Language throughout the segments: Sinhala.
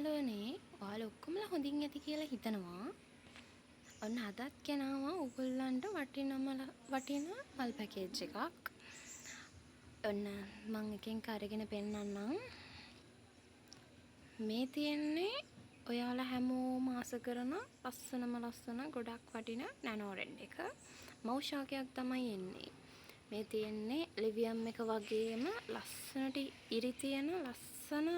යාළුවනේ ඔයාලා ඔක්කොමලා හොඳින් ඇති කියලා හිතනවා. ඔන්න අදත් ගෙනාවා ඔයගොල්ලන්ට වටින මල් පැකේජ් එකක්. ඔන්න මම එකෙන් අරගෙන පෙන්නන්නම්. මේ තියෙන්නේ ඔයාලා හැමෝම ආස කරන ලස්සන ගොඩක් වටින නැනෝ රෙඩ් එක. මෞෂාකයක් තමයි එන්නේ. මේ තියෙන්නේ ලිවියම් එක වගේම ලස්සනට ඉරි තියෙන ලස්සන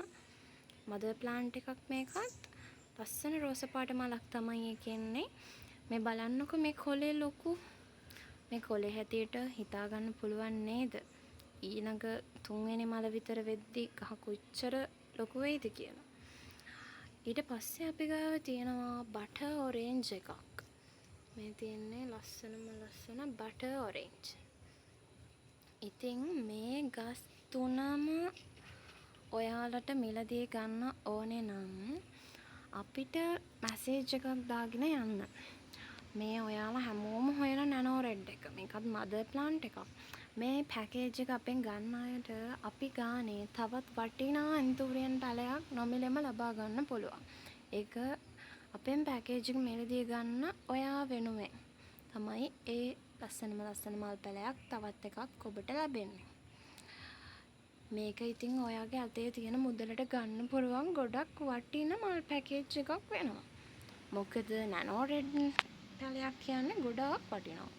මදර් ප්ලාන්ට් එකක් මේකත්. ලස්සන රෝස පාට මලක් තමයි එකෙන්නේ. මේ බලන්නකො මේ කොලේ ලොකු. මේ කොලේ හැටියට හිතා ගන්න පුළුවන් නේද? ඊළඟ තුන්වෙනි මල විතර වෙද්දි ගහ කොච්චර ලොකු වෙයිද කියලා. ඊට පස්සේ අපි ගාව තියෙනවා බටර් ඔරේන්ජ් එකක්. මේ තියෙන්නේ ලස්සන බටර් ඔරේන්ජ්. ඉතින් මේ ගස් තුනම ඔයාලට මිලදී ගන්න ඕනේ නම් අපිට මැසේජ් එකක් දාගෙන යන්න. මේ ඔයාලා හැමෝම හොයන නැනෝ රෙඩ් එක. මේකත් මදර් ප්ලාන්ට් එකක්. මේ පැකේජ් එක අපෙන් ගන්න අයට අපි ගානේ තවත් වටිනා ඇන්තූරියම් පැලයක් නොමිලෙම ලබා ගන්න පුළුවන්. ඒක අපෙන් පැකේජ් එක මිලදී ගන්න ඔයා වෙනුවෙන් තමයි ඒ ලස්සන මල් පැලයක් තවත් එකක් ඔබට ලැබෙන්නේ. මේක ඉතින් ඔයාගේ අතේ තියෙන මුදලට ගන්න පුළුවන් ගොඩක් වටින මල් පැකේජ් එකක් වෙනවා. මොකද නැනෝ රෙඩ් පැලයක් කියන්නේ ගොඩාක් වටිනවා.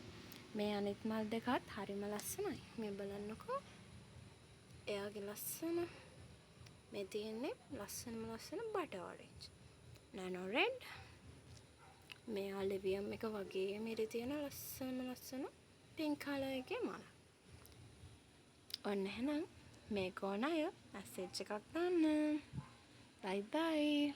මේ අනිත් මල් දෙකත් හරිම ලස්සනයි. මේ බලන්නකෝ. එයාගේ ලස්සන මේ තියෙන්නේ ලස්සන බටර් ඔරේන්ජ්. නැනෝ රෙඩ් මේ ලිවියම් එක වගේ මෙරි තියෙන ලස්සන පින්ක් කලර් එකේ මල. ඔන්න එහෙනම් මේක ඕන අය මැසේජ් එකක් දාන්න. බයි බයි.